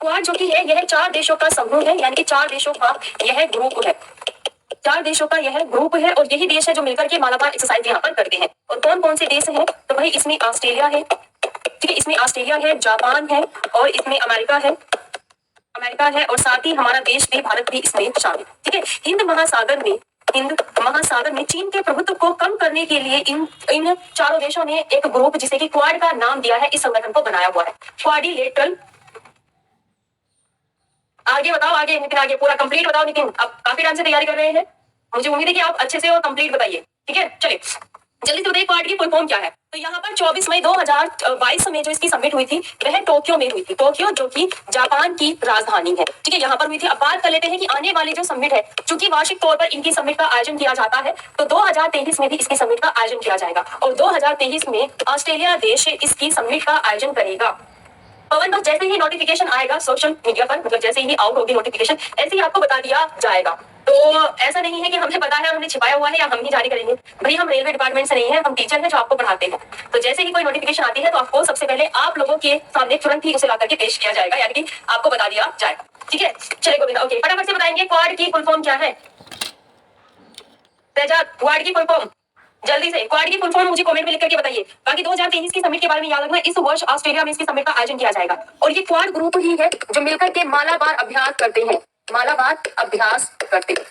Quad जो कि है यह चार देशों का समूह है, यानी कि चार देशों का यह ग्रुप है। चार देशों का यह ग्रुप है और यही देश है जो मिलकर के मालाबार एक्सरसाइज यहाँ पर करते हैं। और कौन कौन से देश हैं? तो भाई इसमें ऑस्ट्रेलिया है, ठीक है, इसमें ऑस्ट्रेलिया है, जापान है और इसमें अमेरिका है, और साथ ही हमारा देश भी, भारत भी इसमें शामिल, ठीक है। हिंद महासागर में चीन के प्रभुत्व को कम करने के लिए इन चारों देशों ने एक ग्रुप जिसे कि क्वाड का नाम दिया है, इस संगठन को बनाया हुआ है, क्वाड्रिलेटरल। आगे बताओ, आगे नितिन, आगे पूरा कंप्लीट बताओ नितिन। आप काफी टाइम से तैयारी कर रहे हैं, मुझे उम्मीद है कि आप अच्छे से और कंप्लीट बताइए, ठीक है। चलिए जल्दी से बताइए क्वाड की फुल फॉर्म क्या है। तो यहाँ पर 24 मई 2022 में जो इसकी समिट हुई थी वह टोक्यो में हुई थी। टोक्यो जो कि जापान की राजधानी है, ठीक है, यहाँ पर हुई थी। अब बात कर लेते हैं कि आने वाली जो समिट है, चूंकि वार्षिक तौर पर इनकी समिट का आयोजन किया जाता है, तो 2023 में भी इसकी समिट का आयोजन किया जाएगा और 2023 में ऑस्ट्रेलिया देश इसकी समिट का आयोजन करेगा। पवन, बस जैसे ही नोटिफिकेशन आएगा सोशल मीडिया पर, मतलब जैसे ही आउट होगी नोटिफिकेशन, ऐसे ही आपको बता दिया जाएगा। तो ऐसा नहीं है कि हमें पता है, हमने छिपाया हुआ है या हम ही जारी करेंगे। भाई हम रेलवे डिपार्टमेंट से नहीं है, हम टीचर हैं जो आपको पढ़ाते हैं। तो जैसे ही कोई नोटिफिकेशन आती है तो आपको सबसे पहले आप लोगों के सामने तुरंत ही उसे ला करके पेश किया जाएगा, यानी कि आपको बता दिया जाएगा, ठीक है। चलिए गोविंदा, ओके, फटाफट से बताएंगे क्वाड की फुल फॉर्म क्या है। क्वाड की फुल फॉर्म जल्दी से, क्वाड की फुल फॉर्म मुझे कमेंट में लिख करके बताइए। बाकी 2023 की समिट के बारे में याद रखना, इस वर्ष ऑस्ट्रेलिया में इसकी समिट का आयोजन किया जाएगा और ये क्वाड ग्रुप ही है जो मिलकर के मालाबार अभ्यास करते हैं, मालाबार अभ्यास करते हैं,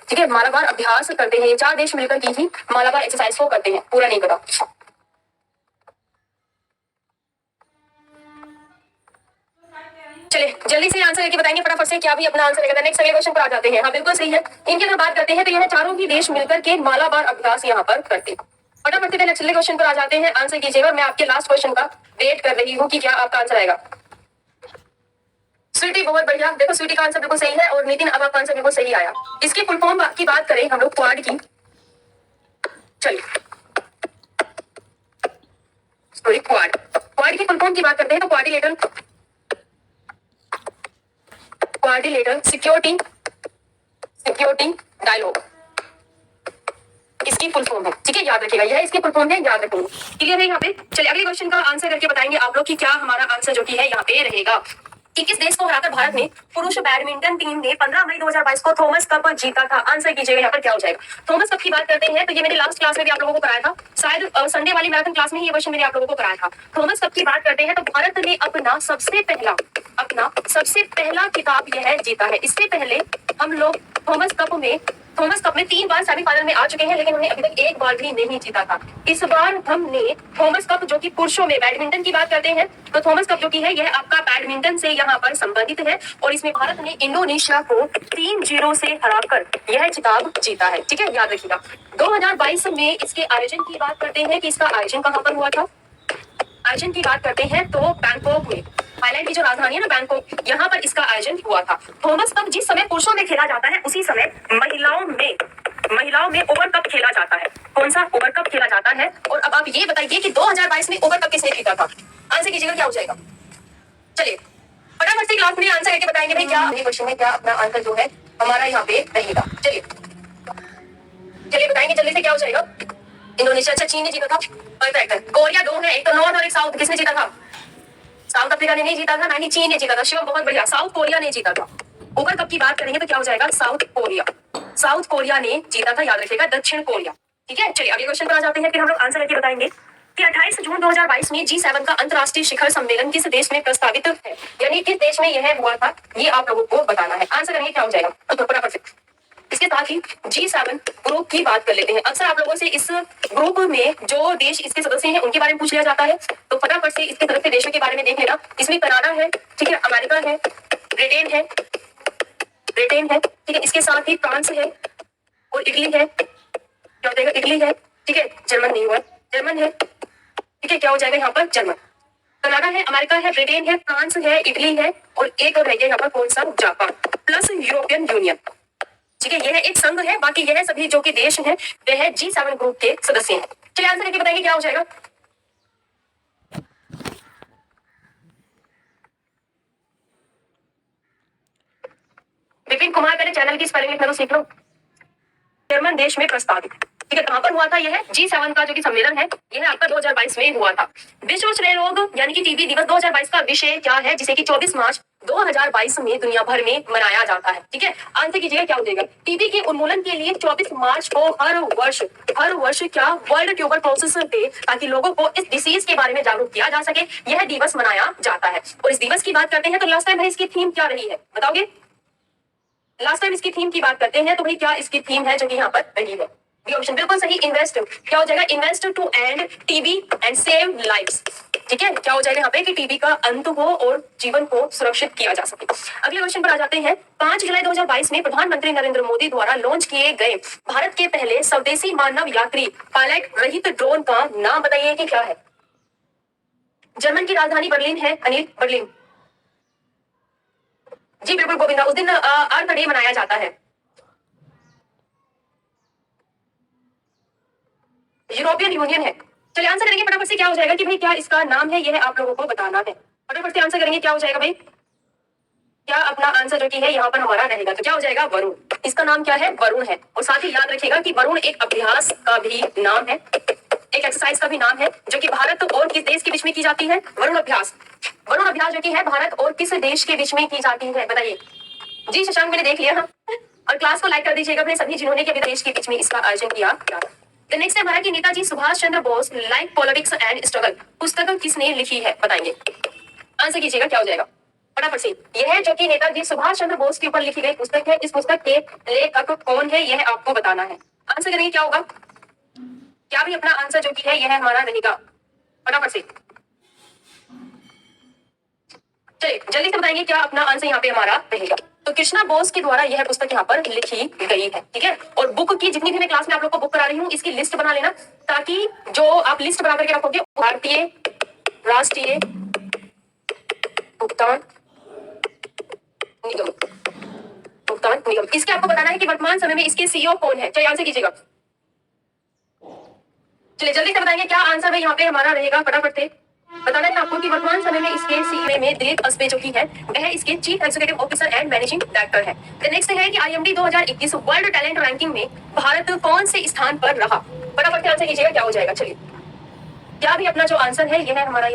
ठीक है, मालाबार अभ्यास करते हैं। ये चार देश मिलकर की ही मालाबार एक्सरसाइज को करते हैं, पूरा नहीं पता। चलिए जल्दी से आंसर लेके बताएंगे फटाफट से, क्या भी अपना आंसर लेकर नेक्स्ट अगले क्वेश्चन पर आ जाते हैं। हाँ बिल्कुल सही है। इनकी अगर बात करते हैं तो यह चारों ही देश मिलकर के मालाबार अभ्यास यहाँ पर करते हैं। फटाफट से पहले अगले क्वेश्चन पर आ जाते हैं, आंसर कीजिएगा। मैं आपके लास्ट क्वेश्चन का वेट कर रही हूँ कि क्या आपका आंसर आएगा। स्वीटी बहुत बढ़िया, देखो स्वीटी का आंसर बिल्कुल सही है और नितिन अब आपका आंसर बिल्कुल सही आया। इसकी फुल फॉर्म की बात करें हम लोग क्वाड की, चलिए सॉरी क्वाड की फुल फॉर्म की बात करते हैं तो क्वाड्रिलेटरल सिक्योरिटी डायलॉग इसकी फुल फॉर्म है, ठीक है, याद रखिएगा, यह इसकी फुल फॉर्म है, याद रखिएगा, क्लियर है यहाँ पे। चलिए अगले क्वेश्चन का आंसर करके बताएंगे आप लोग कि क्या हमारा आंसर जो कि है यहाँ पे रहेगा कि किस देश को हराकर भारत ने पुरुष बैडमिंटन टीम ने 15 मई 2022 को थॉमस कप जीता था। आंसर कीजिएगा यहाँ पर क्या हो जाएगा। थॉमस कप की बात करते हैं तो ये मैंने लास्ट क्लास में भी आप लोगों को कराया था, शायद संडे वाली मैराथन क्लास में ही ये क्वेश्चन मैंने आप लोगों को कराया था। थॉमस कप की बात करते हैं तो भारत ने अपना सबसे पहला खिताब यह जीता है। इससे पहले हम लोग थॉमस कप में 3 बार सेमीफाइनल में आ चुके हैं, लेकिन हमने अभी तक एक बार भी नहीं जीता था। इस बार हमने थॉमस कप जो कि पुरुषों में बैडमिंटन की बात करते हैं तो थॉमस कप जो कि है यह आपका बैडमिंटन से यहाँ पर संबंधित है और इसमें भारत ने इंडोनेशिया को 3-0 से हराकर यह खिताब जीता है, ठीक है, याद रखिएगा। 2022 में इसके आयोजन की बात करते हैं कि इसका आयोजन कहाँ पर हुआ था। आयोजन की बात करते हैं तो बैंकॉक में, थाईलैंड की जो राजधानी है ना बैंकॉक, यहाँ पर इसका आयोजन हुआ था। थॉमस कप जिस समय पुरुषों में खेला जाता है उसी समय महिलाओं में ओवर कप खेला जाता है। कौन सा ओवर कप खेला जाता है। और अब आप ये बताइए कि 2022 में ओवर कप किसने जीता था। आंसर कीजिएगा क्या हो जाएगा। चलिए फटाफट से क्लास में आंसर करके बताएंगे भाई क्या क्वेश्चन में क्या अपना आंसर जो है हमारा यहाँ पे रहेगा। चलिए बताएंगे जल्दी से क्या हो जाएगा। इंडोनेशिया, अच्छा चीन ने जीता था, परफेक्ट है। कोरिया 2 है, एक तो नॉर्थ और एक साउथ, किसने जीता था। साउथ अफ्रीका ने नहीं जीता था, ना ही चीन ने जीता था। शिवम बहुत बढ़िया, साउथ कोरिया ने जीता था। ओवर कप की बात करेंगे तो क्या हो जाएगा, साउथ कोरिया ने जीता था, याद रखिएगा, दक्षिण कोरिया, ठीक है। चलिए अगले क्वेश्चन पर आ जाते हैं, फिर हम लोग आंसर करके बताएंगे कि 28 जून 2022 में G7 का अंतर्राष्ट्रीय शिखर सम्मेलन किस देश में प्रस्तावित है, यानी किस देश में यह हुआ था, ये आप लोगों को बताना है। आंसर करेंगे क्या हो जाएगा फटाफट से। इसके साथ ही G7 ग्रुप की बात कर लेते हैं। अक्सर आप लोगों से इस ग्रुप में जो देश इसके सदस्य हैं उनके बारे में पूछ लिया जाता है, तो फटाफट से इसके सदस्य देशों के बारे में देख लेना। इसमें कनाडा है, ठीक है, अमेरिका है, ब्रिटेन है, ठीक है, इसके साथ ही फ्रांस है और इटली है, क्या हो जाएगा, इटली है, ठीक है, जर्मन नहीं हुआ, जर्मन है, ठीक है, क्या हो जाएगा यहाँ पर, जर्मन। कनाडा है, अमेरिका है, ब्रिटेन है, फ्रांस है, इटली है और एक और रह गया यहाँ पर कौन सा, जापान, प्लस यूरोपियन यूनियन, ठीक है, यह एक संघ है। बाकी यह सभी जो कि देश हैं वह G7 ग्रुप के सदस्य हैं। चलिए आंसर करके बताइए क्या हो जाएगा। विपिन कुमार, पहले चैनल की स्पेलिंग लिखना तो सीख लो। जर्मन देश में प्रस्तावित, ठीक है, कहां पर हुआ था? यह G7 का जो कि सम्मेलन है, यह आपका 2022 में हुआ था। विश्व क्षय रोग यानी कि टीबी दिवस 2022 का विषय क्या है, जिसे कि 24 मार्च 2022 में दुनिया भर में मनाया जाता है। ठीक है, आंसर कीजिएगा क्या हो जाएगा। टीबी के उन्मूलन के लिए 24 मार्च को हर वर्ष क्या वर्ल्ड ट्यूबरक्लोसिस डे, ताकि लोगों को इस डिसीज के बारे में जागरूक किया जा सके, यह दिवस मनाया जाता है। और इस दिवस की बात करते हैं तो लास्ट टाइम भाई इसकी थीम क्या रही है, बताओगे? लास्ट टाइम इसकी थीम की बात करते हैं तो भाई क्या इसकी थीम है जो कि यहाँ पर रही है? बी ऑप्शन बिल्कुल सही, इन्वेस्ट। क्या हो जाएगा? Invest to end TB and save lives. ठीक है, क्या हो जाएगा यहाँ पे कि टीबी का अंत हो और जीवन को सुरक्षित किया जा सके। अगले क्वेश्चन पर आ जाते हैं। 5 जुलाई 2022 में प्रधानमंत्री नरेंद्र मोदी द्वारा लॉन्च किए गए भारत के पहले स्वदेशी मानव यात्री पायलट रहित ड्रोन का नाम बताइए कि क्या है? जर्मन की राजधानी बर्लिन है अनिल, बर्लिन। जी बिल्कुल गोविंदा, उस दिन अर्थ डे मनाया जाता है। यूरोपियन यूनियन है। चलिए आंसर करेंगे फटाफट से, क्या हो जाएगा कि भाई क्या इसका नाम है, यह आप लोगों को बताना है। फटाफट से आंसर करेंगे, क्या हो जाएगा भाई? क्या अपना आंसर जो कि है यहाँ पर हमारा रहेगा, तो क्या हो जाएगा? वरुण। इसका नाम क्या है? वरुण है। और साथ ही याद रखिएगा कि वरुण एक अभ्यास का भी नाम है, एक एक्सरसाइज का भी नाम है, जो कि भारत और किस देश के बीच में की जाती है? वरुण अभ्यास। वरुण अभ्यास जो कि है भारत और किस देश के बीच में की जाती है, बताइए। जी शशांक, मैंने देख लिया। और क्लास को लाइक कर दीजिएगा अपने सभी जिन्होंने कि अभी देश के बीच में इसका आयोजन किया। द नेक्स्ट है हमारा कि Netaji Subhash Chandra Bose life politics and struggle पुस्तक किसने लिखी है, बताएंगे। आंसर कीजिएगा क्या हो जाएगा फटाफट से। यह जो कि नेताजी सुभाष चंद्र बोस के ऊपर लिखी गई पुस्तक है, इस पुस्तक के लेखक कौन है, यह आपको बताना है। आंसर करेंगे, क्या होगा? क्या भी अपना आंसर जो कि है यह हमारा रहेगा, फटाफट से चलिए जल्दी से बताएंगे क्या अपना आंसर यहाँ पे हमारा रहेगा। तो कृष्णा बोस के द्वारा यह पुस्तक यहाँ पर लिखी गई है। ठीक है, और बुक की जितनी भी मैं क्लास में आप लोग को बुक करा रही हूँ, इसकी लिस्ट बना लेना, ताकि जो आप लिस्ट बना करके रखोगे, भारतीय राष्ट्रीय भुगतान निगम, भुगतान निगम, इसके आपको बताना है कि वर्तमान समय में इसके सीईओ कौन है। चलिए आंसर कीजिएगा, चलिए जल्दी से बताएंगे क्या आंसर है यहाँ पे हमारा रहेगा, फटाफट से बताना है आपको कि वर्तमान समय में इसके सीईओ में दिलीप अस्पे जो की है वह इसके chief executive officer and managing director है। तो नेक्स्ट है कि आईएमडी 2021 वर्ल्ड टैलेंट रैंकिंग में भारत कौन से स्थान पर रहा, फटाफट से आंसर कीजिएगा क्या हो जाएगा। चलिए क्या भी अपना जो आंसर है यह है हमारा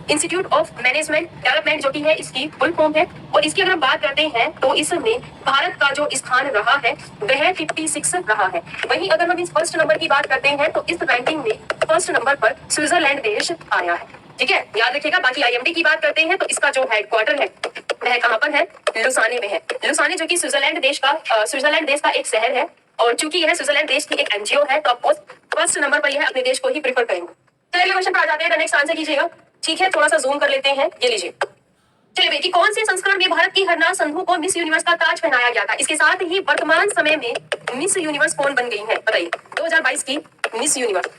इंस्टीट्यूट ऑफ मैनेजमेंट डेवलपमेंट जो की है इसकी फुल फॉर्म है। और इसकी अगर हम बात करते हैं तो इसमें भारत का जो स्थान रहा है वह 56 रहा है। वहीं अगर हम इस फर्स्ट नंबर की बात करते हैं तो इस रैंकिंग में फर्स्ट नंबर पर स्विट्जरलैंड देश आया है। ठीक है, याद रखिएगा। बाकी आईएमडी की बात करते हैं तो इसका जो हेडक्वार्टर है वह कहाँ पर है? लुसाने में है। लुसाने जो कि स्विट्जरलैंड देश का एक शहर है, और चूंकि यह स्विट्जरलैंड देश की एक एनजीओ है तो ऑफकोर्स फर्स्ट नंबर पर यह अपने देश को ही प्रीफर करेंगे। तो अगले क्वेश्चन पर आ जाते हैं, नेक्स्ट आंसर कीजिएगा। ठीक है, थोड़ा सा जूम कर लेते हैं, ये लीजिए। चलिए बेटी, कौन से संस्करण में भारत की हरना संधू को मिस यूनिवर्स का ताज पहनाया गया था? इसके साथ ही वर्तमान समय में मिस यूनिवर्स कौन बन गई है, बताइए। 2022 की मिस यूनिवर्स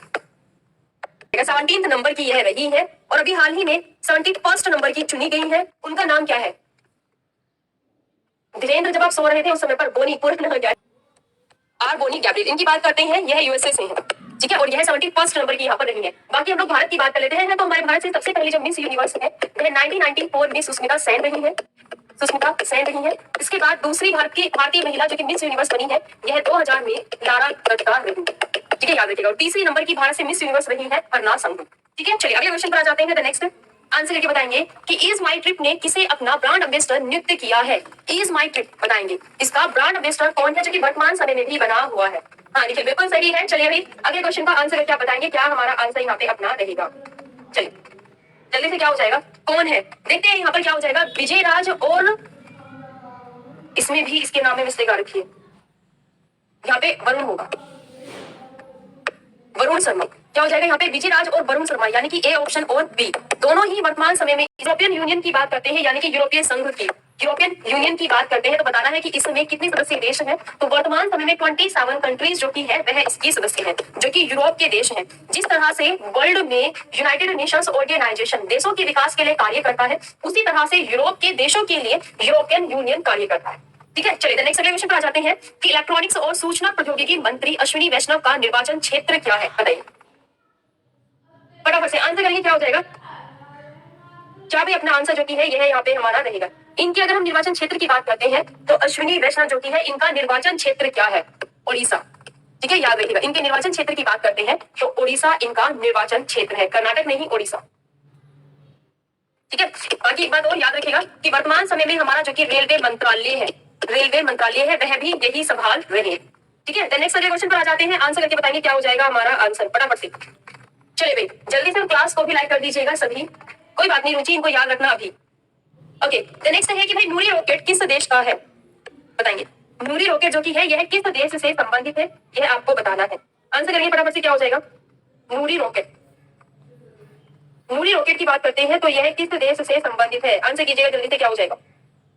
17 नंबर की यह रही है, और अभी हाल ही में 71 नंबर की चुनी गई है। उनका नाम क्या है? धीरेन्द्र, जब आप सो रहे थे उस समय पर बोनी पूर्ण क्या आर बोनी गैब्रियल, इनकी बात करते हैं, यह यूएसए से है। ठीक है, और यह 71 नंबर की यहाँ पर रही है। बाकी हम लोग भारत की बात कर लेते हैं, तो हमारे भारत से सबसे पहले जो मिस यूनिवर्स है वह 1994 में सुष्मिता सेन रही है। सुष्मिता सेन रही है। इसके बाद दूसरी भारतीय महिला जो कि मिस यूनिवर्स बनी है यह 2000 में लारा दत्ता रही। ठीक है, याद रखिएगा। और तीसरी नंबर की भारत से मिस यूनिवर्स रही है हरना संधू। ठीक है, चलिए अगले क्वेश्चन पर आ जाते हैं। द नेक्स्ट आंसर करके बताएंगे कि इज माई ट्रिप ने किसे अपना ब्रांड एम्बेसडर नियुक्त किया है। इज माई ट्रिप बताएंगे इसका ब्रांड एम्बेसडर कौन है जो कि वर्तमान समय में भी बना हुआ है। हाँ देखिए, बिल्कुल सही है। चलिए अभी अगले क्वेश्चन का आंसर क्या बताएंगे, क्या हमारा आंसर यहाँ पे अपना रहेगा। चलिए जल्दी से क्या हो जाएगा, कौन है देखते हैं यहाँ पर क्या हो जाएगा। विजय राज, और इसमें भी इसके नाम में मिस्टेक आ रखी है, यहाँ पे वरुण होगा, वरुण शर्मा। क्या हो जाएगा यहाँ पे? विजय राज और वरुण शर्मा, यानी कि ए ऑप्शन और बी दोनों ही वर्तमान समय में यूरोपियन यूनियन की बात करते हैं, यानी कि यूरोपीय संघ की यूरोपियन यूनियन की बात करते हैं। तो बताना है कि इसमें कितने सदस्य देश हैं। तो वर्तमान समय में 27 कंट्रीज जो की है वह इसकी सदस्य है, जो कि यूरोप के देश हैं। जिस तरह से वर्ल्ड में यूनाइटेड नेशंस ऑर्गेनाइजेशन देशों के विकास के लिए कार्य करता है, उसी तरह से यूरोप के देशों के लिए यूरोपियन यूनियन कार्य करता है। ठीक है, चलिए नेक्स्ट क्वेश्चन पर आ जाते हैं कि इलेक्ट्रॉनिक्स और सूचना प्रौद्योगिकी मंत्री अश्विनी वैष्णव का निर्वाचन क्षेत्र क्या है, बताइए। फटाफट से आंसर करेंगे, क्या हो जाएगा। क्या भी अपना आंसर जो की है यह यहाँ पे हमारा रहेगा। इनकी अगर हम निर्वाचन क्षेत्र की बात करते हैं तो अश्विनी वैष्णव जो की है इनका निर्वाचन क्षेत्र क्या है? उड़ीसा। ठीक है, याद रखिएगा। इनके निर्वाचन क्षेत्र की बात करते हैं तो उड़ीसा इनका निर्वाचन क्षेत्र है, कर्नाटक नहीं, उड़ीसा। ठीक है, बाकी एक बात और याद रखिएगा कि वर्तमान समय में हमारा जो कि रेलवे मंत्रालय है, वह भी यही संभाल रहे हैं। ठीक है, नेक्स्ट अगले क्वेश्चन पर आ जाते हैं, आंसर करके बताएंगे क्या हो जाएगा हमारा आंसर फटाफट से। चलिए भाई जल्दी से क्लास को भी लाइक कर दीजिएगा सभी, कोई बात नहीं, रुचि इनको याद रखना अभी। ओके, नेक्स्ट है कि भाई नूरी रॉकेट किस देश का है, बताएंगे। नूरी रॉकेट जो कि है यह किस देश से संबंधित है, यह आपको बताना है। आंसर करिए फटाफट से, क्या हो जाएगा। नूरी रॉकेट, नूरी रॉकेट की बात करते हैं तो यह किस देश से संबंधित है, आंसर कीजिएगा जल्दी से, क्या हो जाएगा।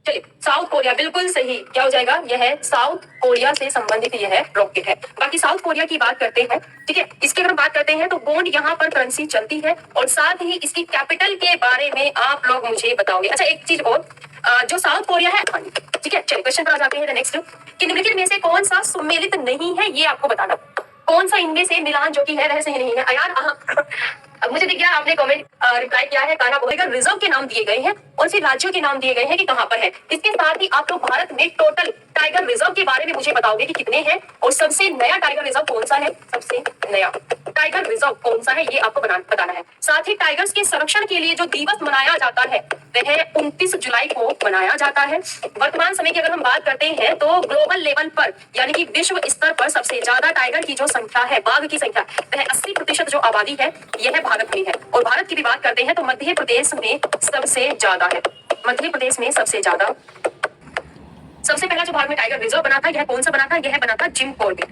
चलिए, साउथ कोरिया, बिल्कुल सही, क्या हो जाएगा, यह साउथ कोरिया से संबंधित यह रॉकेट है। बाकी साउथ कोरिया की बात करते हैं, ठीक है, इसकी अगर हम बात करते हैं तो वोन यहाँ पर करेंसी चलती है, और साथ ही इसकी कैपिटल के बारे में आप लोग मुझे बताओगे। अच्छा एक चीज और, जो साउथ कोरिया है, ठीक है, चलिए क्वेश्चन पर आ जाते हैं नेक्स्ट, कि निम्नलिखित में से कौन सा सुमेलित नहीं है, ये आपको बताना। कौन सा इनमें से मिलान जो कि है वह सही नहीं है। यार अब मुझे दिख गया आपने कमेंट रिप्लाई किया है, कान्हा बोलेगा रिजर्व के नाम दिए गए हैं और फिर राज्यों के नाम दिए गए हैं कि कहां पर है। इसके साथ ही आप लोग भारत में टोटल टाइगर रिजर्व के बारे में मुझे बताओगे कि कितने हैं, और सबसे नया टाइगर रिजर्व कौन सा है, सबसे नया टाइगर रिजर्व कौन सा है, ये आपको बताना है। साथ ही टाइगर्स के संरक्षण के लिए जो दिवस मनाया जाता है वह 29 जुलाई को मनाया जाता है। वर्तमान समय की अगर हम बात करते हैं तो ग्लोबल लेवल पर यानी कि विश्व स्तर पर सबसे ज्यादा टाइगर की जो संख्या है, बाघ की संख्या, वह 80% जो आबादी है यह भारत में है। और भारत की भी बात करते हैं तो मध्य प्रदेश में सबसे ज्यादा है, मध्य प्रदेश में सबसे ज्यादा। सबसे पहला जो भारत में टाइगर रिजर्व बना था यह कौन सा बना था, यह बना था जिम कॉर्बेट,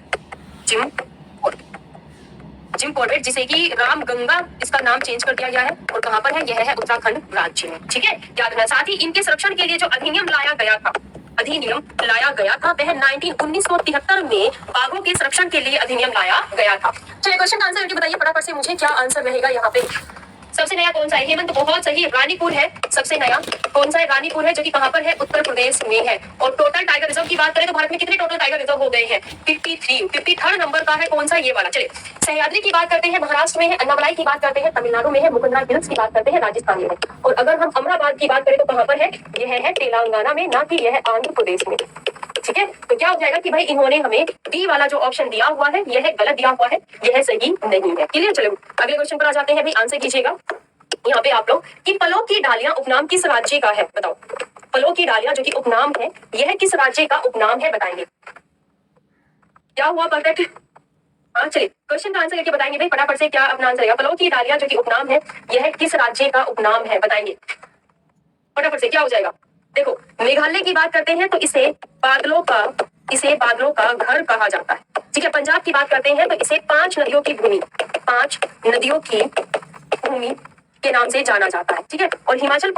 जिम कॉर्बेट, जिसे कि रामगंगा इसका नाम चेंज कर दिया गया है, और कहां पर है, यह है उत्तराखंड राज्य में। ठीक है, याद रखना। साथ ही इनके संरक्षण के लिए जो अधिनियम लाया गया था वह 1973 में बाघों के संरक्षण के लिए अधिनियम लाया गया था। चलिए क्वेश्चन का आंसर बताइए फटाफट से मुझे, क्या आंसर रहेगा यहाँ पे। सबसे नया कौन सा है, हेमंत बहुत सही, रानीपुर है सबसे नया। कौन सा है, रानीपुर है, जो कि कहां पर है, उत्तर प्रदेश में है। और टोटल टाइगर रिजर्व की बात करें तो भारत में कितने टोटल टाइगर रिजर्व हो गए हैं, 53 नंबर का है कौन सा, ये वाला। चलिए, सह्याद्री की बात करते हैं, महाराष्ट्र में है। अन्नामलाई की बात करते हैं, तमिलनाडु में है। मुकुंदरा हिल्स की बात करते हैं, राजस्थान में है। और अगर हम अमराबाद की बात करें तो कहां पर है, यह है तेलंगाना में, ना कि यह आंध्र प्रदेश में। ठीक है, तो क्या हो जाएगा कि भाई इन्होंने हमें डी वाला जो ऑप्शन दिया हुआ है यह गलत दिया हुआ है, यह सही नहीं है। क्लियर, चलो अगले क्वेश्चन पर आ जाते हैं, भाई आंसर कीजिएगा यहाँ पे आप लोग, कि फलों की डालियां उपनाम किस राज्य का है, बताओ। फलों की डालियां जो कि उपनाम है यह किस राज्य का उपनाम है, बताएंगे। क्या हुआ, परफेक्ट। हाँ चलिए क्वेश्चन का आंसर करके बताएंगे भाई फटाफट से, क्या अपना आंसर है। फलों की डालियां जो कि उपनाम है यह किस राज्य का उपनाम है, बताएंगे फटाफट से, क्या हो जाएगा। देखो, मेघालय की बात करते हैं तो इसे बादलों का घर कहा जाता है। ठीक है, पंजाब की बात करते हैं तो इसे 5 नदियों की भूमि के नाम से जाना जाता है। ठीक है, और हिमाचल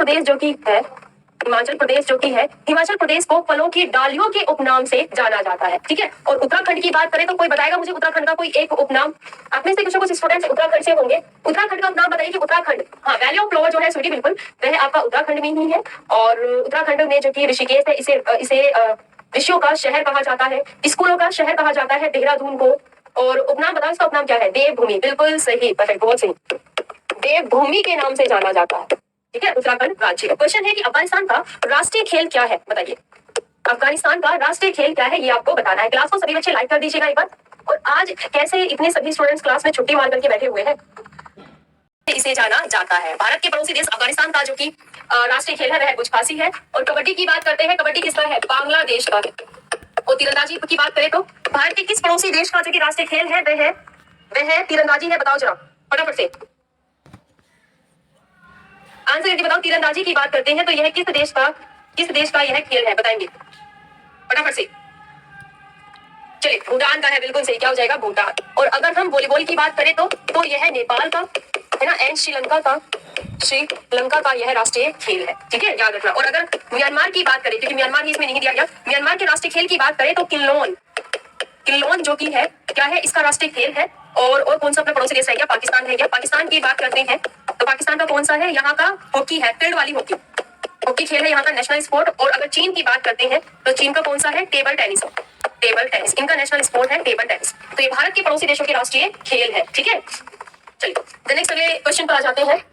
प्रदेश को फलों की डालियों के उपनाम से जाना जाता है। ठीक है, और उत्तराखंड की बात करें तो कोई बताएगा मुझे उत्तराखंड का कोई एक उपनाम। आप में से कुछ स्टूडेंट्स उत्तराखंड से होंगे, उत्तराखंड का उपनाम बताइए कि उत्तराखंड। हाँ, वैली ऑफ फ्लावर जो है स्वीटी, बिल्कुल वह आपका उत्तराखंड में ही है। और उत्तराखंड में जो कि ऋषिकेश है, इसे ऋषियों का शहर कहा जाता है, स्कूलों का शहर कहा जाता है देहरादून को। और उपनाम बताओ, इसका उपनाम क्या है, देवभूमि, बिल्कुल सही, परफेक्ट, बहुत सही, देवभूमि के नाम से जाना जाता है। ठीक है, उत्तराखंड राज्य का। क्वेश्चन है कि अफगानिस्तान का राष्ट्रीय खेल क्या है, बताइए। अफगानिस्तान का राष्ट्रीय खेल क्या है, ये आपको बताना है। क्लास को सभी बच्चे लाइक कर दीजिएगा एक बार। और आज कैसे इतने सभी स्टूडेंट्स क्लास में छुट्टी मार करके बैठे हुए हैं, इसे जाना जाता है। भारत के पड़ोसी देश अफगानिस्तान का जो कि राष्ट्रीय खेल है वह बुझखासी है। और कबड्डी की बात करते हैं, कबड्डी किसका है, बांग्लादेश का है। और तीरंदाजी की बात करें तो भारत के किस पड़ोसी देश का जो कि राष्ट्रीय खेल है वह तीरंदाजी है, बताओ जरा फटाफट से आंसर करके बताओ। तीरंदाजी की बात करते हैं तो यह किस देश का यह खेल है, बताएंगे फटाफट से। चलिए, भूटान का है, बिल्कुल सही, क्या हो जाएगा, भूटान। और अगर हम वॉलीबॉल की बात करें तो यह नेपाल का है ना, एंड श्रीलंका का यह राष्ट्रीय खेल है। ठीक है, याद रखना। और अगर म्यांमार की बात करें, क्योंकि म्यांमार ही इसमें नहीं दिया गया, म्यांमार के राष्ट्रीय खेल की बात करें तो किल्लोन जो कि है क्या है, इसका राष्ट्रीय खेल है। और कौन सा अपना पड़ोसी देश है क्या, पाकिस्तान है क्या। पाकिस्तान की बात करते हैं तो पाकिस्तान का कौन सा है, यहाँ का हॉकी है, फील्ड वाली हॉकी खेल है यहाँ का नेशनल स्पोर्ट। और अगर चीन की बात करते हैं तो चीन का कौन सा है, टेबल टेनिस, इनका नेशनल स्पोर्ट है टेबल टेनिस। तो ये भारत के पड़ोसी देशों के राष्ट्रीय खेल है। ठीक है, चलिए नेक्स्ट अगले क्वेश्चन पर आ जाते हैं।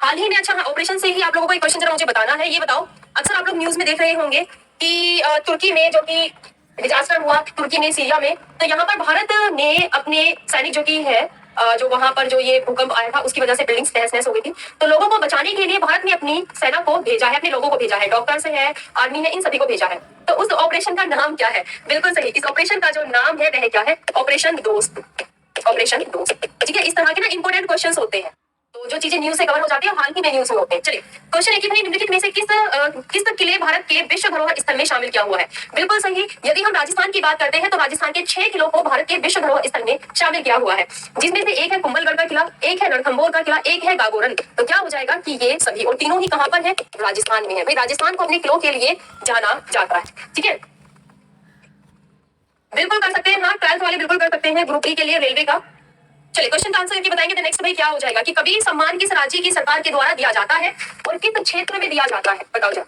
हाल ही में, अच्छा हाँ, ऑपरेशन से ही आप लोगों को एक क्वेश्चन जरा मुझे बताना है। ये बताओ, अक्सर आप लोग न्यूज में देख रहे होंगे कि तुर्की में जो कि डिजास्टर हुआ तुर्की में, सीरिया में, तो यहाँ पर भारत ने अपने सैनिक जो की है जो वहां पर जो ये भूकंप आया था उसकी वजह से बिल्डिंग्स तहस नहस हो गई थी, तो लोगों को बचाने के लिए भारत ने अपनी सेना को भेजा है, अपने लोगों को भेजा है, डॉक्टर्स है, आर्मी है, इन सभी को भेजा है। तो उस ऑपरेशन का नाम क्या है? बिल्कुल सही, इस ऑपरेशन का जो नाम है वह क्या है? ऑपरेशन दोस्त। ऑपरेशन दोस्त। ठीक है, इस तरह के ना इंपोर्टेंट क्वेश्चंस होते हैं, तो जो चीजें न्यूज से कवर हो जाती है हाल ही में न्यूज में होते हैं। चलिए क्वेश्चन है कि भाई निम्नलिखित में से किस किले भारत के विश्व धरोहर स्थल में शामिल किया हुआ है? बिल्कुल सही, यदि हम राजस्थान की बात करते हैं तो राजस्थान के 6 किलों को भारत के विश्व धरोहर स्थल में शामिल किया हुआ है, जिसमें से एक है कुंभलगढ़ का किला, एक है रणथंभौर का किला, एक है गागोरन। तो क्या हो जाएगा कि ये सभी और तीनों ही कहां पर है? राजस्थान में है। भाई राजस्थान को अपने किलों के लिए जाना जाता है। ठीक है, बिल्कुल कर सकते हैं, हाँ 12th वाले बिल्कुल कर सकते हैं, ग्रुप डी के लिए रेलवे का। चलिए क्वेश्चन का आंसर करके बताएंगे। तो नेक्स्ट भाई क्या हो जाएगा कि कबीर सम्मान किस राज्य की सरकार के द्वारा दिया जाता है और किस क्षेत्र में दिया जाता है? बताओ जरा,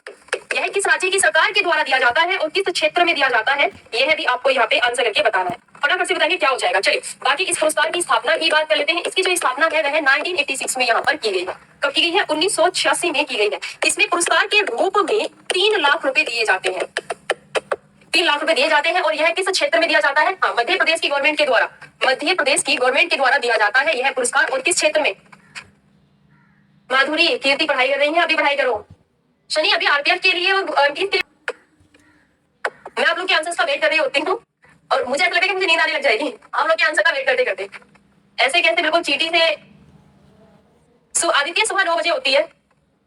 यह किस राज्य की सरकार के द्वारा दिया जाता है और किस क्षेत्र में दिया जाता है, यह भी आपको यहाँ पे आंसर करके बताना है। फटाफट से बताएंगे क्या हो जाएगा। चलिए बाकी इस पुरस्कार की स्थापना की बात कर लेते हैं। इसकी जो स्थापना है वह 1986 में यहाँ पर की गई है। कब की गई है? 1986 में की गई है। इसमें पुरस्कार के रूप में 3 लाख रुपए दिए जाते हैं, 3 लाख रुपए दिए जाते हैं। और यह किस क्षेत्र में दिया जाता है? हाँ, मध्य प्रदेश की गवर्नमेंट के द्वारा, मध्य प्रदेश की गवर्नमेंट के द्वारा दिया जाता है यह पुरस्कार। और किस क्षेत्र में? माधुरी कीर्ति पढ़ाई कर रही है, अभी पढ़ाई करो। शनि अभी आरपीएफ के लिए और अंकित के लिए मैं आप लोग के आंसर्स का वेट कर रही होती हूँ और मुझे ऐसा लगेगा कि मुझे नींद आने लग जाएगी आप लोग के आंसर का वेट करते करते। ऐसे कैसे बिल्कुल चीटी से। आदित्य सुबह 9 बजे होती है।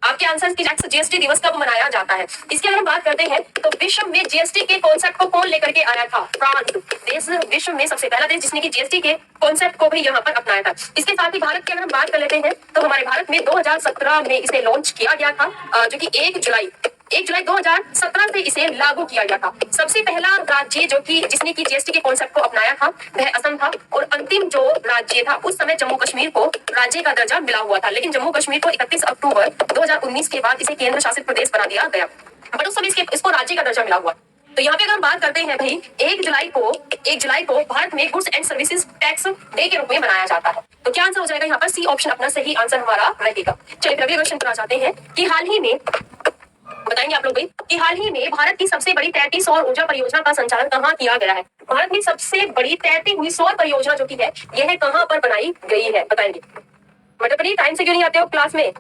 आपके आंसर की जीएसटी दिवस कब मनाया जाता है? इसकी अगर हम बात करते हैं तो विश्व में जीएसटी के कॉन्सेप्ट को कौन लेकर के आया था? फ्रांस देश विश्व में सबसे पहला देश जिसने की जीएसटी के कॉन्सेप्ट को भी यहाँ पर अपनाया था। इसके साथ ही भारत की अगर हम बात कर लेते हैं तो हमारे भारत में 2017 में इसे लॉन्च किया गया था, जो कि 1 जुलाई 2017 से इसे लागू किया गया था। सबसे पहला राज्य जो कि जिसने की जीएसटी के कॉन्सेप्ट को अपनाया था वह असम था, और अंतिम जो राज्य था उस समय जम्मू कश्मीर को राज्य का दर्जा मिला हुआ था, लेकिन जम्मू कश्मीर को 31 अक्टूबर 2019 के बाद इसे केंद्र शासित प्रदेश बना दिया गया, बट उस समय इसको राज्य का दर्जा मिला हुआ। तो यहाँ पे अगर हम बात करते हैं भाई 1 जुलाई को भारत में goods and services tax day के रूप में मनाया जाता है। तो क्या आंसर हो जाएगा यहाँ पर? सी ऑप्शन अपना सही आंसर हमारा रहेगा। चलिए अगले क्वेश्चन पर आ जाते हैं कि हाल ही में बताएंगे आप लोग भी कि हाल ही में भारत की सबसे बड़ी तैरती सौर ऊर्जा परियोजना का संचालन कहाँ किया गया है? भारत में सबसे बड़ी तैरती हुई सौर परियोजना जो की है यह कहाँ पर बनाई गई है? बताएंगे। मतलब टाइम से क्यों नहीं आते हो क्लास में?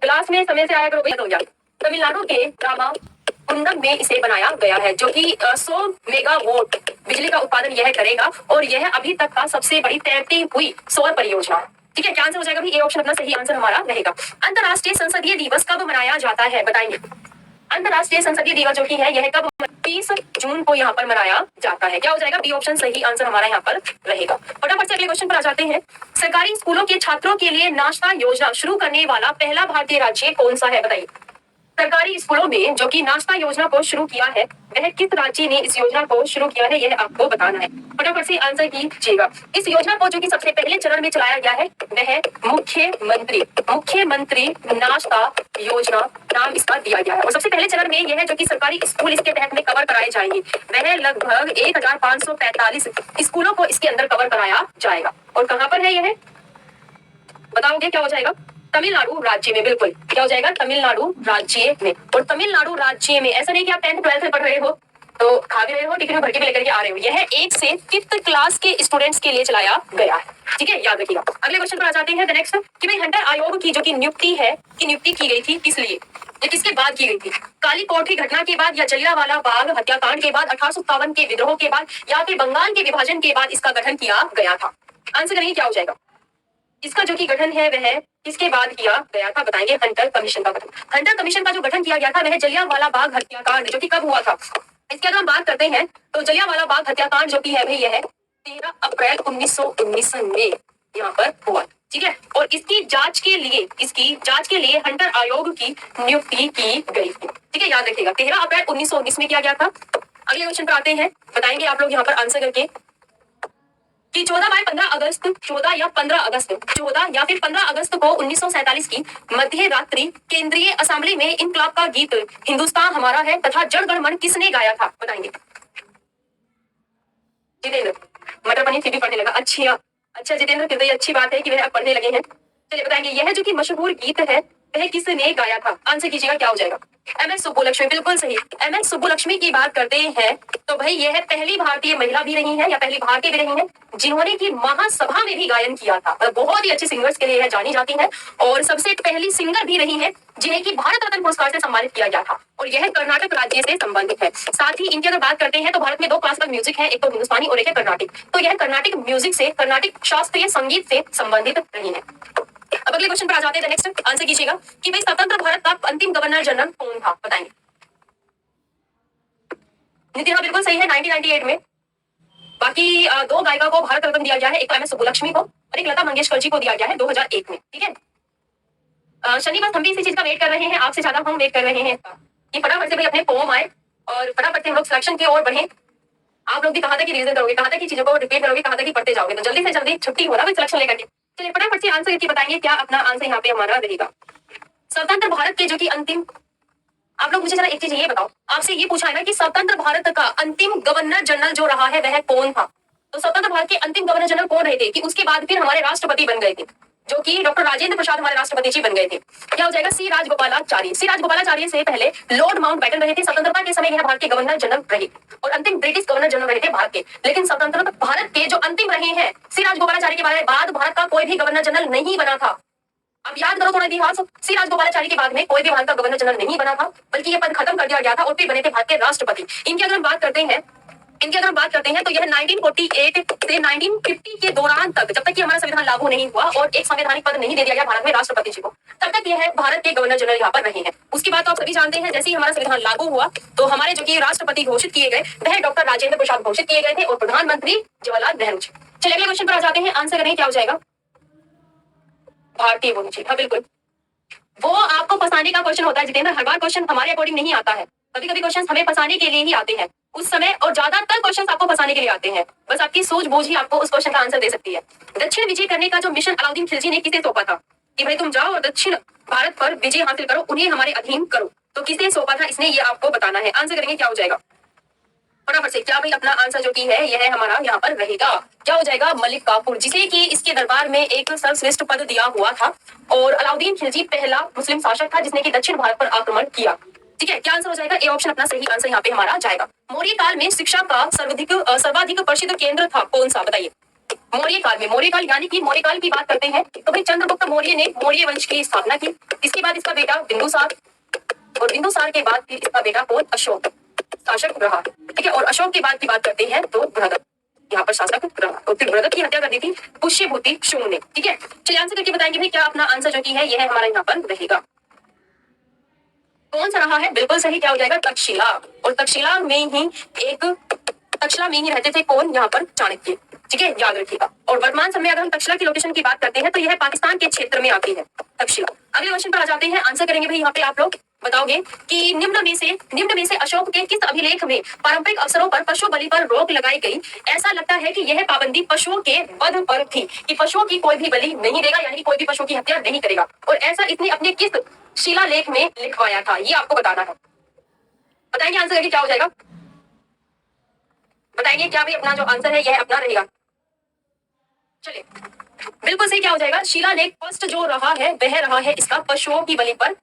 क्लास में समय से आया करो भैया। तमिलनाडु के रामागुंडम में इसे बनाया गया है, जो कि 100 मेगावाट बिजली का उत्पादन यह करेगा, और यह अभी तक का सबसे बड़ी तैरती हुई सौर परियोजना है। ठीक है, क्या आंसर हो जाएगा? ये ऑप्शन अपना सही आंसर हमारा रहेगा। अंतर्राष्ट्रीय संसदीय दिवस कब मनाया जाता है? बताएंगे। अंतर्राष्ट्रीय संसदीय दिवस जो की है यह कब? 30 जून को यहाँ पर मनाया जाता है। क्या हो जाएगा? बी ऑप्शन सही आंसर हमारा यहाँ पर रहेगा। फटाफट से अगले क्वेश्चन पर आ जाते हैं। सरकारी स्कूलों के छात्रों के लिए नाश्ता योजना शुरू करने वाला पहला भारतीय राज्य कौन सा है? बताइए। सरकारी स्कूलों में जो कि नाश्ता योजना को शुरू किया है वह किस राज्य ने इस योजना को शुरू किया है, यह आपको बताना है। फटाफट से आंसर कीजिएगा। इस योजना को जो कि सबसे पहले चरण में चलाया गया है वह मुख्यमंत्री नाश्ता योजना नाम इसका दिया गया है, और सबसे पहले चरण में यह जो कि सरकारी स्कूल इसके तहत में कवर कराए जाएंगे वह लगभग 1545 स्कूलों को इसके अंदर कवर कराया जाएगा। और कहाँ पर है यह? बताओगे क्या हो जाएगा? तमिलनाडु राज्य में। बिल्कुल, क्या हो जाएगा? तमिलनाडु राज्य में। और तमिलनाडु राज्य में ऐसा नहीं कि आप 10th 12th में पढ़ रहे हो तो खा भी रहे हो, टिफिन में भर के भी लेकर के आ रहे हो। यह 1 से 5th क्लास के स्टूडेंट्स के लिए चलाया गया है। ठीक है, याद रखिएगा। अगले क्वेश्चन पर आ जाते हैं। नेक्स्ट कि भाई हंटर आयोग की जो की नियुक्ति की गई थी किस लिए, ये किसके बाद की गई थी? काली कोट की घटना के बाद, या जलियांवाला बाग हत्याकांड के बाद, 1857 के विद्रोह के बाद, या फिर बंगाल के विभाजन के बाद इसका गठन किया गया था? आंसर करिए क्या हो जाएगा। इसका जो कि गठन है वह किसके बाद किया गया था? बताएंगे। हंटर कमीशन का गठन। हंटर कमीशन का जो गठन किया गया था वह जलियांवाला बाग हत्याकांड जो कि कब हुआ था? इसके अगर हम बात करते हैं तो जलियांवाला बाग हत्याकांड जो कि है भाई यह 13 अप्रैल 1919 में यहाँ पर हुआ। ठीक है, और इसकी जांच के लिए हंटर आयोग की नियुक्ति की गई थी। ठीक है, याद रखिएगा 13 अप्रैल 1919 में किया गया था। अगले क्वेश्चन पर आते हैं। बताएंगे आप लोग यहाँ पर आंसर करके कि 14 या 15 अगस्त को 1947 की मध्य रात्रि केंद्रीय असेंबली में इनकलाब का गीत हिंदुस्तान हमारा है तथा जन गण मन किसने गाया था? बताएंगे। जितेंद्र मटर पनीर भी पढ़ने लगा। अच्छा जितेंद्र, फिर तो ये अच्छी बात है कि वह अब पढ़ने लगे हैं। चलिए बताएंगे। यह जो कि मशहूर गीत है वह किसने गाया था? आंसर कीजिएगा क्या हो जाएगा। एम एस सुब्बुलक्ष्मी, बिल्कुल सही। एम एस सुब्बुलक्ष्मी की बात करते हैं तो भाई यह पहली भारतीय महिला भी रही है या पहली भारतीय भी रही है जिन्होंने की महासभा में भी गायन किया था। मतलब बहुत ही अच्छी सिंगर्स के लिए यह जानी जाती है और सबसे पहली सिंगर भी रही है जिन्हें की भारत रत्न पुरस्कार से सम्मानित किया गया था और यह कर्नाटक राज्य से संबंधित है। साथ ही इनकी अगर बात करते हैं तो भारत में दो क्लासिकल म्यूजिक है, एक तो हिंदुस्तानी और एक है कर्नाटिक। तो यह कर्नाटिक म्यूजिक से, कर्नाटिक शास्त्रीय संगीत से संबंधित रही है। अब अगले क्वेश्चन पर आ जाते हैं। नेक्स्ट आंसर कीजिएगा कि भाई स्वतंत्र भारत का अंतिम गवर्नर जनरल कौन था? बताएंगे। नितिन, हाँ बिल्कुल सही है, 1998 में। बाकी दो गायिका को भारत रत्न दिया गया है, एक तो एम एस सुब्बुलक्ष्मी को और एक लता मंगेशकर जी को दिया गया है 2001 में। ठीक है, शनि बस हम भी इसी चीज का वेट कर रहे हैं, आपसे ज्यादा हम वेट कर रहे हैं कि फटाफट से भाई अपने पोम आए और फटाफट से हम लोग सिलेक्शन की ओर बढ़े। आप लोग भी कहा था कि रिवीजन करोगे, कहा था कि चीजों को रिपीट करोगे, कहा था कि पढ़ते जाओगे, तो जल्दी से जल्दी छुट्टी हो रहा है सिलेक्शन लेकर के। चलिए फटाफट से आंसर करके बताएंगे क्या अपना आंसर यहाँ पे हमारा रहेगा। स्वतंत्र भारत के जो कि अंतिम, आप लोग मुझे जरा एक चीज ये बताओ, आपसे ये पूछा है ना कि स्वतंत्र भारत का अंतिम गवर्नर जनरल जो रहा है वह कौन था? तो स्वतंत्र भारत के अंतिम गवर्नर जनरल कौन रहे थे कि उसके बाद फिर हमारे राष्ट्रपति बन गए थे, जो कि डॉक्टर राजेंद्र प्रसाद हमारे राष्ट्रपति जी बन गए थे। क्या हो जाएगा? सी राजगोपालाचारी। सी राजगोपालाचारी से पहले लॉर्ड माउंटबेटन रहे थे। स्वतंत्रता के समय यह भारत के गवर्नर जनरल रहे और अंतिम ब्रिटिश गवर्नर जनरल रहे थे भारत के। लेकिन स्वतंत्र भारत के जो अंतिम रहे हैं सी राजगोपालाचारी के बाद भारत का कोई भी गवर्नर जनरल नहीं बना था। अब याद करो थोड़ा इतिहास, सी राजगोपालाचारी के बाद में कोई भी भारत का गवर्नर जनरल नहीं बना था, बल्कि यह पद खत्म कर दिया गया था और फिर बने थे भारत के राष्ट्रपति। इनकी अगर हम बात करते हैं तो यह 1948 से 1950 के दौरान तक, जब तक कि हमारा संविधान लागू नहीं हुआ और एक संवैधानिक पद नहीं दे दिया गया भारत में राष्ट्रपति जी को, तब तक यह भारत के गवर्नर जनरल यहाँ पर रहे हैं। उसके बाद तो आप सभी जानते हैं जैसे ही हमारा संविधान लागू हुआ तो हमारे जो कि राष्ट्रपति घोषित किए गए वह डॉक्टर राजेंद्र प्रसाद घोषित किए गए थे और प्रधानमंत्री जवाहरलाल नेहरू जी। चलिए अगले क्वेश्चन पर आ जाते हैं। आंसर करें क्या हो जाएगा? भारतीय होनी चाहिए। हाँ बिल्कुल, वो आपको फंसाने का क्वेश्चन होता है जितेंद्र। हर बार क्वेश्चन हमारे अकॉर्डिंग नहीं आता है, कभी कभी क्वेश्चन हमें फंसाने के लिए ही आते हैं उस समय, और ज्यादातर क्वेश्चन आपको फंसाने के लिए आते हैं। बस आपकी सूझबूझ ही आपको उस क्वेश्चन का आंसर दे सकती है। दक्षिण विजय करने का जो मिशन अलाउद्दीन खिलजी ने किसे सौंपा था कि भाई तुम जाओ और दक्षिण भारत पर विजय हासिल करो, उन्हें हमारे अधीन करो, तो किसे सौंपा था इसने, ये आपको बताना है। आंसर करेंगे क्या हो जाएगा फटाफट से। क्या भाई अपना आंसर जो की है यह हमारा यहाँ पर रहेगा, क्या हो जाएगा? मलिक काफूर, जिसे कि इसके दरबार में एक सर्वश्रेष्ठ पद दिया हुआ था और अलाउद्दीन खिलजी पहला मुस्लिम शासक था जिसने कि दक्षिण भारत पर आक्रमण किया। ठीक है, क्या आंसर हो जाएगा? ए ऑप्शन अपना सही आंसर यहाँ पे हमारा जाएगा। मौर्य काल में शिक्षा का सर्वाधिक प्रसिद्ध केंद्र था कौन सा? बताइए। मौर्य काल में, मौर्य काल यानी कि मौर्य काल की बात करते हैं तो भाई चंद्रगुप्त मौर्य ने मौर्य वंश की स्थापना की। इसके बाद इसका बेटा बिंदुसार और बिंदुसार के बाद फिर इसका बेटा कौन? अशोक शासक रहा। ठीक है, और अशोक के बाद की बात करते हैं तो बृहदत्त यहाँ पर शासक रहा और फिर बृहदत्त की हत्या कर दी थी पुष्यभूति शुंग ने। ठीक है, चलिए आंसर करके बताएंगे भाई क्या अपना आंसर जो की है यह हमारा यहाँ पर रहेगा। कौन सा रहा है? बिल्कुल सही, क्या हो जाएगा? तक्षशिला। और तक्षशिला में ही रहते थे कौन? यहाँ पर चाणक्य। ठीक है, याद रखिएगा। और वर्तमान समय अगर हम तक्षशिला की लोकेशन की बात करते हैं तो यह पाकिस्तान के क्षेत्र में आती है तक्षशिला। अगले क्वेश्चन पर आ जाते हैं। आंसर करेंगे भाई यहाँ पे आप लोग बताओगे कि निम्न में से अशोक के किस अभिलेख में पारंपरिक अवसरों पर पशु बलि पर रोक लगाई गई? ऐसा लगता है कि यह पाबंदी पशुओं के वध पर थी कि पशुओं की कोई भी बलि नहीं देगा, यानी कि कोई भी पशु की हत्या नहीं करेगा। और ऐसा इसने अपने किस शिलालेख में लिखवाया था, ये आपको बताना है। बताएंगे आंसर करके क्या हो जाएगा? बताएंगे क्या भाई अपना जो आंसर है यह अपना रहेगा। चलिए बिल्कुल सही, क्या हो जाएगा? शिलालेख फर्स्ट जो रहा है वह रहा है इसका पशुओं की बलि पर,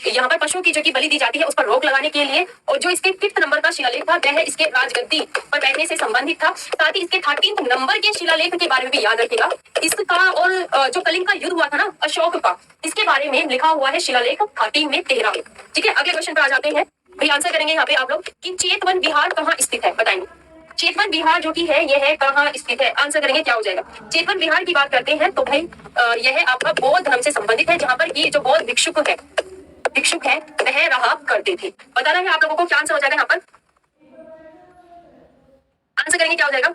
यहाँ पर पशुओं की जो की बलि दी जाती है उस पर रोक लगाने के लिए। और जो इसके 5th नंबर का शिलालेख था वह इसके राजगद्दी पर बैठने से संबंधित था। साथ ही इसके 13th नंबर के शिलालेख के बारे में भी याद रखिएगा इसका। और जो कलिंग का युद्ध हुआ था ना अशोक का, इसके बारे में लिखा हुआ है शिलालेख 13 में 13 में। ठीक है, अगले क्वेश्चन पर आ जाते हैं। भाई आंसर करेंगे यहाँ पे आप लोग कि चेतवन विहार कहाँ स्थित है? बताएंगे। चेतवन विहार जो की है यह कहाँ स्थित है? आंसर करेंगे क्या हो जाएगा? चेतवन विहार की बात करते हैं तो भाई यह आपका बौद्ध धर्म से संबंधित है, जहाँ पर की जो बौद्ध भिक्षुक है वह रहा करते थे। बताना है आप लोगों को क्या आंसर हो जाएगा यहाँ पर। आंसर करेंगे क्या हो जाएगा?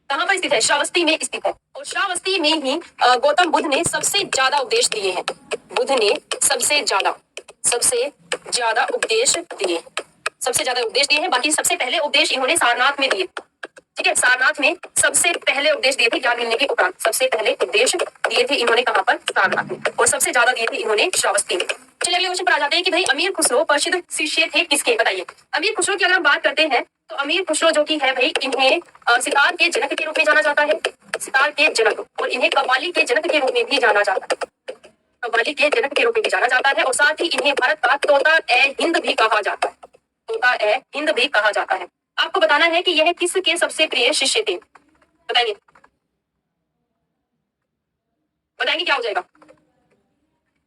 कहाँ पर स्थित है? श्रावस्ती में स्थित है। और श्रावस्ती में ही गौतम बुद्ध ने सबसे ज्यादा उपदेश दिए हैं। बुद्ध ने सबसे ज्यादा उपदेश दिए हैं। बाकी सबसे पहले उपदेश इन्होंने सारनाथ में दिए। ठीक है, सारनाथ में सबसे पहले उपदेश दिए थे ज्ञान मिलने के उपरांत। सबसे पहले उपदेश दिए थे इन्होंने कहाँ पर? सारनाथ में। और सबसे ज्यादा दिए थे इन्होंने श्रावस्ती में। चलिए अगले क्वेश्चन पर आ जाते हैं कि भाई अमीर खुसरो प्रसिद्ध शिष्य थे किसके? बताइए। अमीर खुसरो की अगर हम बात करते हैं तो अमीर खुसरो जो की है भाई इन्हें सितार के जनक के रूप में जाना जाता है, सितार के जनक, और इन्हें कव्वाली के जनक के रूप में भी जाना जाता है। कव्वाली के जनक के रूप में भी जाना जाता है और साथ ही इन्हें भारत का तोता ए हिंद भी कहा जाता है। तोता ए हिंद भी कहा जाता है। आपको बताना है कि यह किसके सबसे प्रिय शिष्य थे। बताइए बताएंगे क्या हो जाएगा।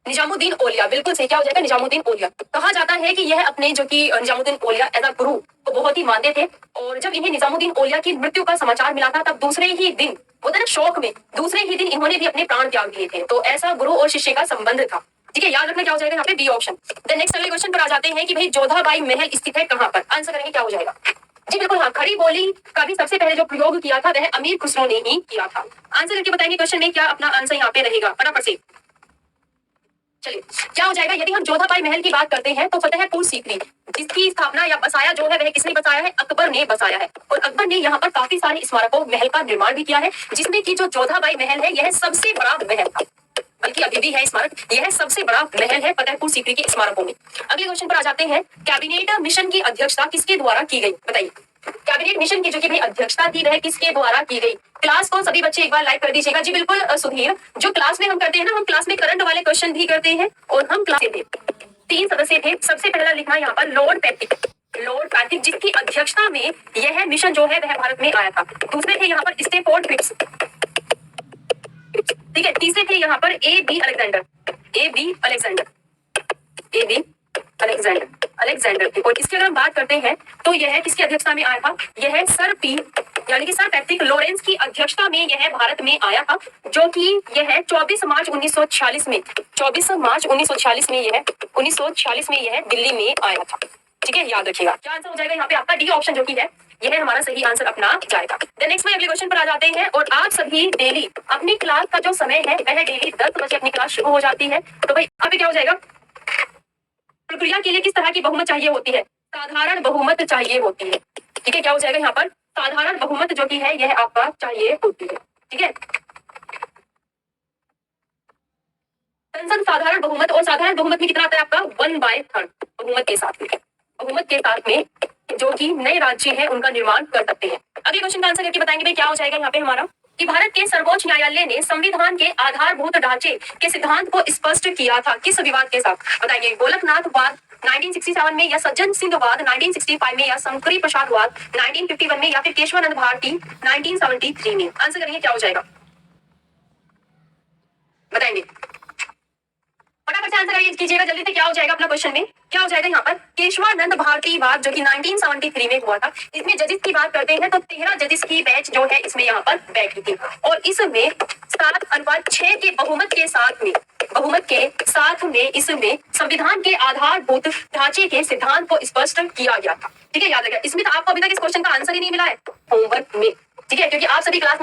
निजामुद्दीन औलिया, बिल्कुल सही। क्या हो जाएगा? निजामुद्दीन औलिया। कहा जाता है कि यह अपने जो कि निजामुद्दीन औलिया एज अ गुरु को बहुत ही मानते थे और जब इन्हें निजामुद्दीन औलिया की मृत्यु का समाचार मिला था तब दूसरे ही दिन, होता है ना शौक में, दूसरे ही दिन इन्होंने भी अपने प्राण त्याग दिए थे। तो ऐसा गुरु और शिष्य का संबंध था। ठीक है, याद रखना क्या हो जाएगा यहाँ पे बी ऑप्शन। देन नेक्स्ट अगले क्वेश्चन पर आ जाते हैं कि भाई जोधाबाई महल स्थित है कहाँ पर। आंसर करेंगे क्या हो जाएगा। जी बिल्कुल हाँ, खड़ी बोली का भी सबसे पहले जो प्रयोग किया था वह अमीर खुसरो ने ही किया था। आंसर करके बताएंगे क्वेश्चन में क्या अपना आंसर यहाँ पे रहेगा फटाफट से। चलिए क्या हो जाएगा। यदि हम जोधाबाई महल की बात करते हैं तो फतेहपुर सीकरी जिसकी स्थापना या बसाया जो है वह किसने बसाया है? अकबर ने बसाया है। और अकबर ने यहाँ पर काफी सारे स्मारकों महल का निर्माण भी किया है जिसमें कि जो जोधाबाई महल है यह सबसे बड़ा महल था, बल्कि अभी भी है स्मारक, यह सबसे बड़ा महल है फतेहपुर सीकरी के स्मारकों में। अगले क्वेश्चन पर आ जाते हैं, कैबिनेट मिशन की अध्यक्षता किसके द्वारा की गई? बताइए कैबिनेट मिशन की जो कि भाई अध्यक्षता थी वह किसके द्वारा की गई। क्लास को सभी बच्चे एक बार लाइक कर दीजिएगा। जी बिल्कुल सुधीर, जो क्लास में हम करते हैं ना, हम क्लास में करंट वाले क्वेश्चन भी करते हैं और हम क्लास थे 3 सदस्य थे। सबसे पहला लिखना यहाँ पर लॉर्ड पैट्रिक, लॉर्ड पैट्रिक जिसकी अध्यक्षता में यह मिशन जो है वह भारत में आया था। दूसरे थे यहाँ पर स्टेफोर्ड क्रिप्स, ठीक है। तीसरे थे यहाँ पर A B Alexander, A B Alexander, A B Alexander, Alexander थे। और इसकी अगर हम बात करते हैं तो यह किसकी अध्यक्षता में आया था? यह सर पी यानी कि सर पैट्रिक लॉरेंस की अध्यक्षता में यह भारत में आया था, जो कि यह 24 मार्च 1946 में, 24 मार्च 1946 में यह 1946 में यह दिल्ली में आया था। ठीक है, याद रखिएगा। क्या आंसर हो जाएगा यहाँ पे आपका डी ऑप्शन जो कि है यह हमारा सही आंसर अपना जाएगा। नेक्स्ट में अगले क्वेश्चन पर आ जाते हैं और आप सभी डेली अपनी क्लास का जो समय है वह डेली 10 बजे अपनी क्लास शुरू हो जाती है। तो भाई यहाँ पे क्या हो जाएगा? प्रक्रिया के लिए किस तरह की बहुमत चाहिए होती है? साधारण बहुमत चाहिए होती है। ठीक है, क्या हो जाएगा यहाँ पर? साधारण बहुमत जो कि है यह आपका चाहिए होती है। ठीक है, संसद साधारण बहुमत, और साधारण बहुमत में कितना आता है आपका? 1/3 बहुमत के साथ में, बहुमत के साथ में जो कि नए राज्य हैं उनका निर्माण कर सकते हैं। अगले क्वेश्चन का आंसर करके बताएंगे भाई क्या हो जाएगा यहाँ पे हमारा कि भारत के सर्वोच्च न्यायालय ने संविधान के आधारभूत ढांचे के सिद्धांत को स्पष्ट किया था किस विवाद के साथ? बताइए गोलकनाथ वाद 1967 में, या सज्जन सिंह वाद 1965 में, या शंकरी प्रसाद वाद 1951 में, या फिर केशवानंद भारती 1973 में। आंसर करेंगे क्या हो जाएगा, बताएंगे फटाफट से आंसर कीजिएगा जल्दी से। क्या हो जाएगा अपना क्वेश्चन में? क्या हो जाएगा यहाँ पर? केशवानंद भारती वाद जो कि 1973 में हुआ था। इसमें जजेस की बात करते हैं तो 13 जजेस की बैच जो है इसमें यहाँ पर बैठी थी और इसमें 7/6 के बहुमत के साथ में, बहुमत के साथ में इसमें संविधान के आधारभूत ढांचे के सिद्धांत को स्पष्ट किया गया था। ठीक है, याद रखिएगा। इसमें तो आपको अभी तक इस क्वेश्चन का आंसर ही नहीं मिला है होमवर्क में। ठीक है, क्योंकि आप सभी क्लास